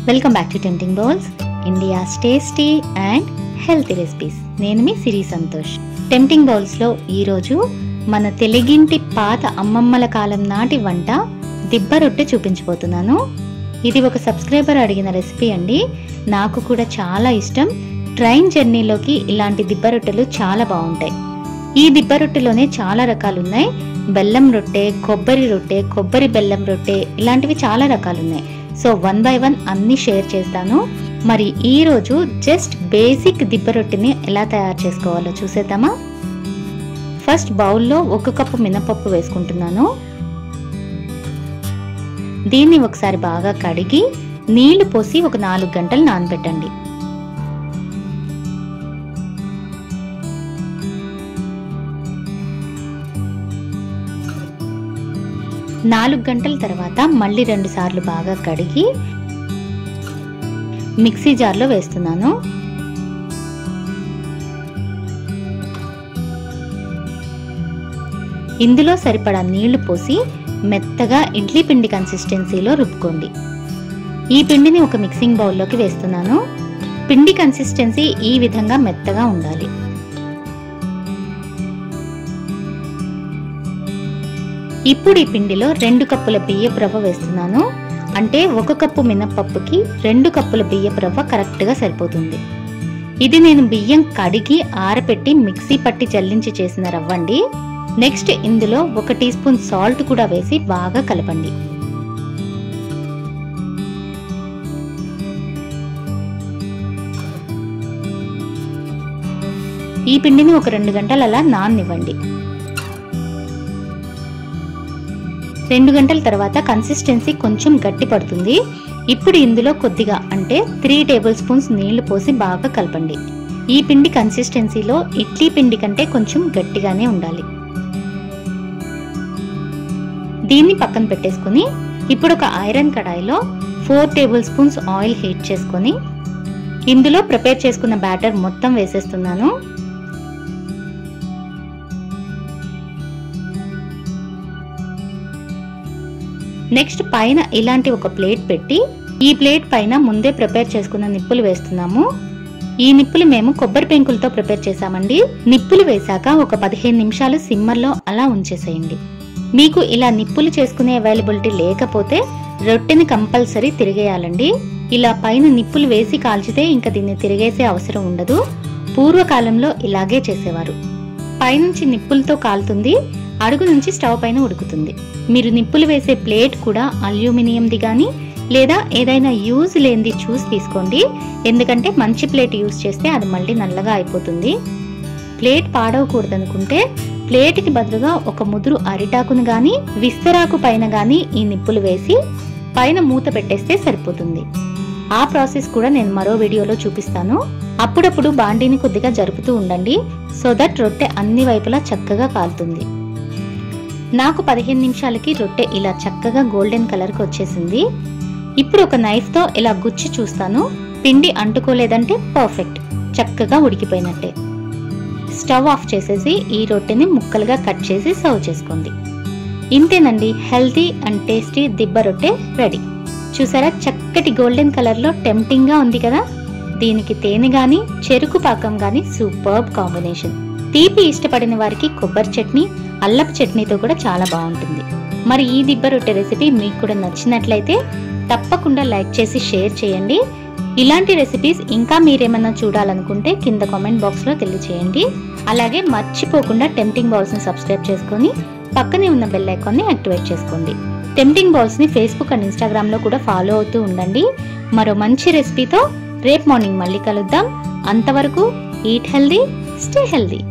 Welcome back to tempting bowls, India's tasty and healthy recipes. నేను మీ సిరి Santosh. Tempting బౌల్స్లో ఈరోజు మన తెలుగింటి పాత అమ్మమ్మల కాలం నాటి వంట దిబ్బ రొట్టె చూపించబోతున్నాను. ఇది ఒక సబ్స్క్రైబర్ అడిగిన రెసిపీ అండి. నాకు కూడా చాలా ఇష్టం. ట్రైన్ జర్నీలోకి ఇలాంటి దిబ్బ రొట్టెలు చాలా బాగుంటాయి. ఈ దిబ్బ రొట్టెలోనే చాలా రకాలు ఉన్నాయి. బెల్లం రొట్టె, కొబ్బరి రొట్టె, కొబ్బరి బెల్లం రొట్టె, ఇలాంటివి చాలా రకాలు ఉన్నాయి. సో 1 by 1 అన్ని షేర్ చేస్తాను. మరి ఈ రోజు జస్ట్ బేసిక్ దిబ్బ రొట్టెని ఎలా తయారు చేసుకోవాలో చూసేద్దామా? ఫస్ట్ బౌల్లో 1 కప్పు మినపప్పు వేసుకుంటున్నాను. దీన్ని ఒకసారి బాగా కడిగి నీళ్లు పోసి ఒక 4 గంటలు నానబెట్టండి. నాలుగు గంటల తర్వాత మళ్ళీ 2 సార్లు బాగా కడిగి మిక్సీ జార్లో వేస్తున్నాను. ఇందులో సరిపడా నీళ్లు పోసి మెత్తగా ఇడ్లీ పిండి కన్సిస్టెన్సీలో రుబ్బుకోండి. ఈ పిండిని ఒక మిక్సింగ్ బౌల్లోకి వేస్తున్నాను. పిండి కన్సిస్టెన్సీ ఈ విధంగా మెత్తగా ఉండాలి. ఇప్పుడు ఈ పిండిలో 2 కప్పుల బియ్యపు రవ్వ వేస్తున్నాను. అంటే 1 కప్పు మినపప్పుకి 2 కప్పుల బియ్యపు రవ్వ కరెక్ట్గా సరిపోతుంది. ఇది నేను బియ్యం కడిగి ఆరబెట్టి మిక్సీ పట్టి జల్లించి చేసిన రవ్వ అండి. నెక్స్ట్ ఇందులో 1 టీ స్పూన్ సాల్ట్ కూడా వేసి బాగా కలపండి. ఈ పిండిని ఒక 2 గంటలు అలా నాననివ్వండి. 2 గంటల తర్వాత కన్సిస్టెన్సీ కొంచెం గట్టి పడుతుంది. ఇప్పుడు ఇందులో కొద్దిగా అంటే 3 టేబుల్ స్పూన్స్ నీళ్లు పోసి బాగా కలపండి. ఈ పిండి కన్సిస్టెన్సీలో ఇడ్లీ పిండి కంటే కొంచెం గట్టిగానే ఉండాలి. దీన్ని పక్కన పెట్టేసుకుని ఇప్పుడు ఒక ఐరన్ కడాయిలో 4 టేబుల్ స్పూన్స్ ఆయిల్ హీట్ చేసుకొని ఇందులో ప్రిపేర్ చేసుకున్న బ్యాటర్ మొత్తం వేసేస్తున్నాను. నెక్స్ట్ పైన ఇలాంటి ఒక ప్లేట్ పెట్టి ఈ ప్లేట్ పైన ముందే ప్రిపేర్ చేసుకున్న నిప్పులు వేస్తున్నాము. ఈ నిప్పులు మేము కొబ్బరి పెంకులతో ప్రిపేర్ చేసామండి. నిప్పులు వేశాక ఒక 15 నిమిషాలు సిమ్మర్లో అలా ఉంచేసేయండి. మీకు ఇలా నిప్పులు చేసుకునే అవైలబిలిటీ లేకపోతే రొట్టెని కంపల్సరీ తిరిగేయాలండి. ఇలా పైన నిప్పులు వేసి కాల్చితే ఇంకా దీన్ని తిరిగేసే అవసరం ఉండదు. పూర్వకాలంలో ఇలాగే చేసేవారు. పైనుంచి నిప్పులతో కాలుతుంది, అడుగు నుంచి స్టవ్ పైన ఉడుకుతుంది. మీరు నిప్పులు వేసే ప్లేట్ కూడా అల్యూమినియంది కానీ లేదా ఏదైనా యూజ్ లేనిది చూసి తీసుకోండి. ఎందుకంటే మంచి ప్లేట్ యూజ్ చేస్తే అది మళ్ళీ నల్లగా అయిపోతుంది. ప్లేట్ పాడవకూడదనుకుంటే ప్లేట్కి బదులుగా ఒక ముదురు అరిటాకును కానీ విస్తరాకు పైన కానీ ఈ నిప్పులు వేసి పైన మూత పెట్టేస్తే సరిపోతుంది. ఆ ప్రాసెస్ కూడా నేను మరో వీడియోలో చూపిస్తాను. అప్పుడప్పుడు బాండీని కొద్దిగా జరుపుతూ ఉండండి. సో దట్ రొట్టె అన్ని వైపులా చక్కగా కాలుతుంది. నాకు 15 నిమిషాలకి రొట్టె ఇలా చక్కగా గోల్డెన్ కలర్కి వచ్చేసింది. ఇప్పుడు ఒక నైఫ్తో ఇలా గుచ్చి చూస్తాను. పిండి అంటుకోలేదంటే పర్ఫెక్ట్, చక్కగా ఉడికిపోయినట్టే. స్టవ్ ఆఫ్ చేసేసి ఈ రొట్టెని ముక్కలుగా కట్ చేసి సర్వ్ చేసుకోండి. ఇంతేనండి, హెల్తీ అండ్ టేస్టీ దిబ్బ రొట్టె రెడీ. చూసారా, చక్కటి గోల్డెన్ కలర్లో టెంప్టింగ్గా ఉంది కదా. దీనికి తేనె గాని చెరుకు పాకం గాని సూపర్బ్ కాంబినేషన్. తీపి ఇష్టపడిన వారికి కొబ్బరి చట్నీ, అల్లపు చట్నీతో కూడా చాలా బాగుంటుంది. మరి ఈ దిబ్బ రొట్టె రెసిపీ మీకు కూడా నచ్చినట్లయితే తప్పకుండా లైక్ చేసి షేర్ చేయండి. ఇలాంటి రెసిపీస్ ఇంకా మీరేమన్నా చూడాలనుకుంటే కింద కామెంట్ బాక్స్లో తెలియచేయండి. అలాగే మర్చిపోకుండా టెంప్టింగ్ బౌల్స్ని సబ్స్క్రైబ్ చేసుకొని పక్కనే ఉన్న బెల్ ఐకాన్ని యాక్టివేట్ చేసుకోండి. టెంప్టింగ్ బౌల్స్ని ఫేస్బుక్ అండ్ ఇన్స్టాగ్రామ్లో కూడా ఫాలో అవుతూ ఉండండి. మరో మంచి రెసిపీతో రేపు మార్నింగ్ మళ్ళీ కలుద్దాం. అంతవరకు ఈట్ హెల్దీ, స్టే హెల్దీ.